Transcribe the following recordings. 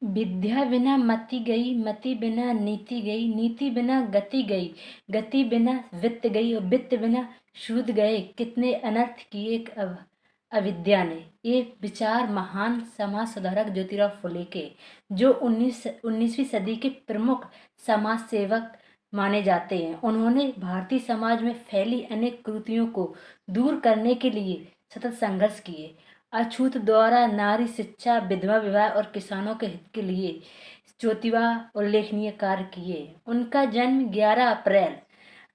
विद्या बिना मति गई, मति बिना नीति गई, नीति बिना गति गई, गति बिना वित्त गई और वित्त बिना सूद गए। कितने अनर्थ किए अविद्या ने। ये विचार महान समाज सुधारक ज्योतिराव फुले के, जो 19वीं सदी के प्रमुख समाज सेवक माने जाते हैं। उन्होंने भारतीय समाज में फैली अनेक कुरीतियों को दूर करने के लिए सतत संघर्ष किए। अछूत द्वारा नारी शिक्षा, विधवा विवाह और किसानों के हित के लिए ज्योतिबा उल्लेखनीय कार्य किए। उनका जन्म 11 अप्रैल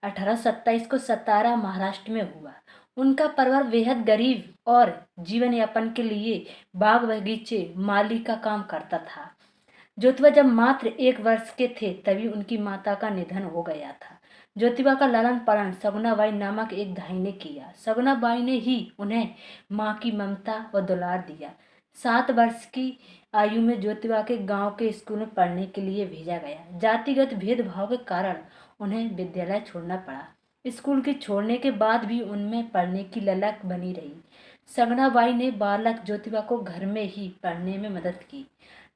1827 को सतारा, महाराष्ट्र में हुआ। उनका परिवार बेहद गरीब और जीवन यापन के लिए बाग बगीचे माली का काम करता था। ज्योतिबा जब मात्र 1 वर्ष के थे तभी उनकी माता का निधन हो गया था। ज्योतिबा का लालन पालन सगुनाबाई नामक एक दाई ने किया। सगुनाबाई ने ही उन्हें माँ की ममता और दुलार दिया। 7 वर्ष की आयु में ज्योतिबा के गांव के स्कूल में पढ़ने के लिए भेजा गया। जातिगत भेदभाव के कारण उन्हें विद्यालय छोड़ना पड़ा। स्कूल के छोड़ने के बाद भी उनमें पढ़ने की ललक बनी रही। सगुनाबाई ने बालक ज्योतिबा को घर में ही पढ़ने में मदद की।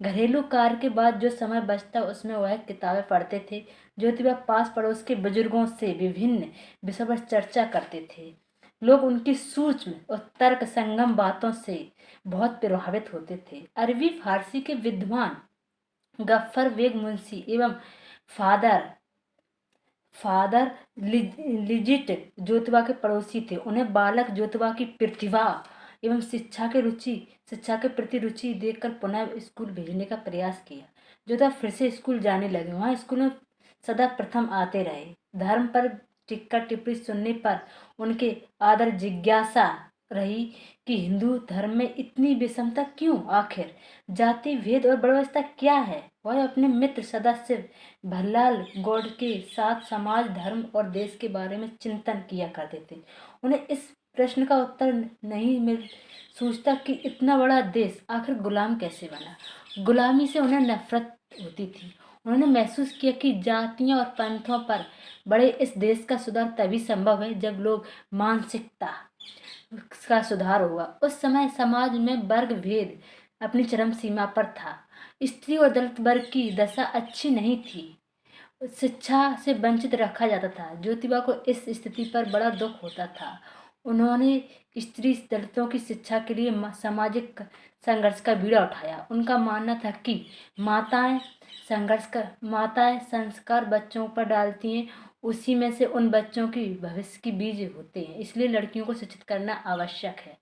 घरेलू कार्य के बाद जो समय बचता उसमें वह किताबें पढ़ते थे। ज्योतिबा पास पड़ोस के बुजुर्गों से विभिन्न विषयों पर चर्चा करते थे। लोग उनकी सूक्ष्म और तर्क संगम बातों से बहुत प्रभावित होते थे। अरबी फारसी के विद्वान गफ्फर बेग मुंशी एवं फादर फादर लिजिट ज्योतिबा के पड़ोसी थे। उन्हें बालक ज्योतिबा की प्रतिभा एवं शिक्षा के प्रति रुचि देखकर पुनः स्कूल भेजने का प्रयास किया। ज्योतिबा फिर से स्कूल जाने लगे। वहाँ स्कूल में सदा प्रथम आते रहे। धर्म पर टिक्का टिप्पणी सुनने पर उनके आदर जिज्ञासा रही कि हिंदू धर्म में इतनी विषमता क्यों, आखिर जाति भेद और व्यवस्था क्या है। वह अपने मित्र सदस्य भल्लाल गौड़ के साथ समाज, धर्म और देश के बारे में चिंतन किया करते थे। उन्हें इस प्रश्न का उत्तर नहीं मिल सोचता कि इतना बड़ा देश आखिर गुलाम कैसे बना। गुलामी से उन्हें नफरत होती थी। उन्होंने महसूस किया कि जातियों और पंथों पर बड़े इस देश का सुधार तभी संभव है जब लोग मानसिकता का सुधार होगा। उस समय समाज में वर्ग भेद अपनी चरम सीमा पर था। स्त्री और दलित वर्ग की दशा अच्छी नहीं थी। शिक्षा से वंचित रखा जाता था। ज्योतिबा को इस स्थिति पर बड़ा दुख होता था। उन्होंने स्त्री दलितों की शिक्षा के लिए सामाजिक संघर्ष का बीड़ा उठाया। उनका मानना था कि माताएं संस्कार बच्चों पर डालती हैं, उसी में से उन बच्चों की भविष्य की बीज होते हैं। इसलिए लड़कियों को शिक्षित करना आवश्यक है।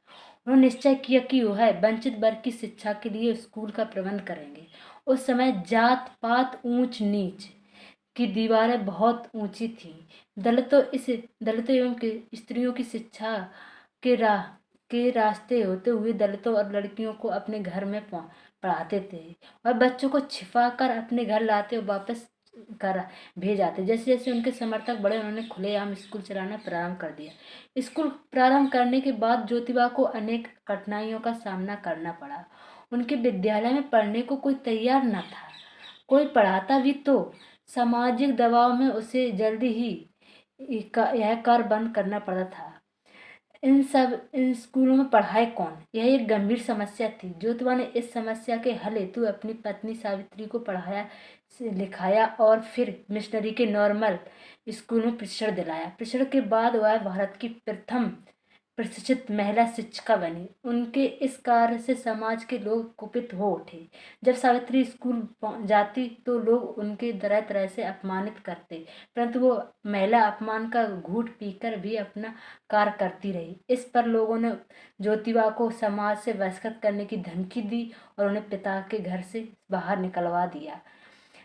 उन्होंने निश्चय किया कि वह वंचित वर्ग की शिक्षा के लिए स्कूल का प्रबंध करेंगे। उस समय जात पात, ऊंच नीच की दीवारें बहुत ऊंची थीं। दलितों एवं स्त्रियों की शिक्षा के रास्ते होते हुए दलितों और लड़कियों को अपने घर में पढ़ाते थे। और बच्चों को छिपा कर अपने घर लाते और वापस कर भेज आते। जैसे जैसे उनके समर्थक बढ़े उन्होंने खुलेआम स्कूल चलाना प्रारंभ कर दिया। स्कूल प्रारंभ करने के बाद ज्योतिबा को अनेक कठिनाइयों का सामना करना पड़ा। उनके विद्यालय में पढ़ने को कोई तैयार न था। कोई पढ़ाता भी तो सामाजिक दबाव में उसे जल्दी ही यह कार्य बंद करना पड़ा था। इन स्कूलों में पढ़ाए कौन, यह एक गंभीर समस्या थी। ज्योतिबा ने इस समस्या के हल हेतु अपनी पत्नी सावित्री को पढ़ाया लिखाया और फिर मिशनरी के नॉर्मल स्कूल में प्रशिक्षण दिलाया। प्रशिक्षण के बाद वह भारत की प्रथम प्रशिक्षित महिला शिक्षिका बनी। उनके इस कार्य से समाज के लोग कुपित हो उठे। जब सावित्री स्कूल जाती तो लोग उनके तरह तरह से अपमानित करते, परंतु वो महिला अपमान का घूंट पीकर भी अपना कार्य करती रही। इस पर लोगों ने ज्योतिबा को समाज से बहिष्कृत करने की धमकी दी और उन्हें पिता के घर से बाहर निकलवा दिया।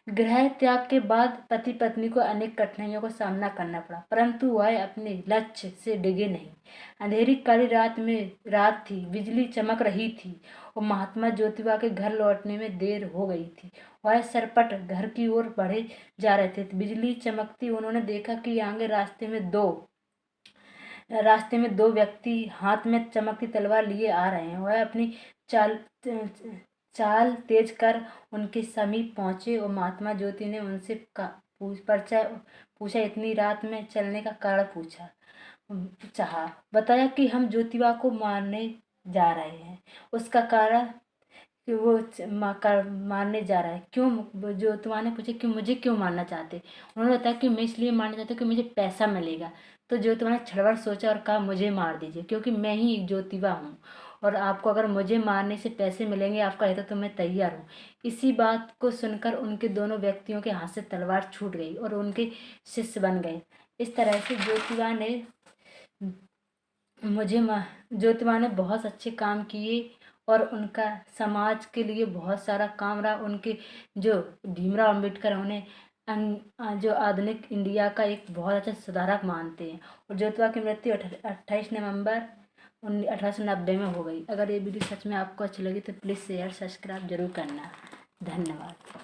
गृह त्याग के बाद पति पत्नी को अनेक कठिनाइयों का सामना करना पड़ा, परंतु वह अपने लक्ष्य से डिगे नहीं। अंधेरी काली रात थी, बिजली चमक रही थी और महात्मा ज्योतिबा के घर लौटने में देर हो गई थी। वह सरपट घर की ओर बढ़े जा रहे थे। बिजली चमकती उन्होंने देखा कि आगे रास्ते में दो व्यक्ति हाथ में चमकती तलवार लिए आ रहे हैं। वह अपनी चाल चाल तेज कर उनके समीप पहुंचे और महात्मा ज्योति ने उनसे पूछा, इतनी रात में चलने का कारण चाहा। बताया कि हम ज्योतिबा को मारने जा रहे हैं। उसका कारण कि वो मारने जा रहा है। क्यों, ज्योतिबा ने पूछा कि मुझे क्यों मारना चाहते। उन्होंने बताया कि मैं इसलिए मारना चाहती हूँ कि मुझे पैसा मिलेगा। तो ज्योतिबा ने क्षण भर सोचा और कहा मुझे मार दीजिए, क्योंकि मैं ही एक ज्योतिबा हूँ और आपको अगर मुझे मारने से पैसे मिलेंगे आपका हित, तो मैं तैयार हूँ। इसी बात को सुनकर उनके दोनों व्यक्तियों के हाथ से तलवार छूट गई और उनके शिष्य बन गए। इस तरह से ज्योतिबा ने बहुत अच्छे काम किए और उनका समाज के लिए बहुत सारा काम रहा। उनके जो भीमराव अम्बेडकर हैं, उन्हें जो आधुनिक इंडिया का एक बहुत अच्छा सुधारक मानते हैं। और ज्योतिबा की मृत्यु 28 नवंबर 1890 में हो गई। अगर ये वीडियो सच में आपको अच्छी लगी तो प्लीज़ शेयर सब्सक्राइब जरूर करना। धन्यवाद।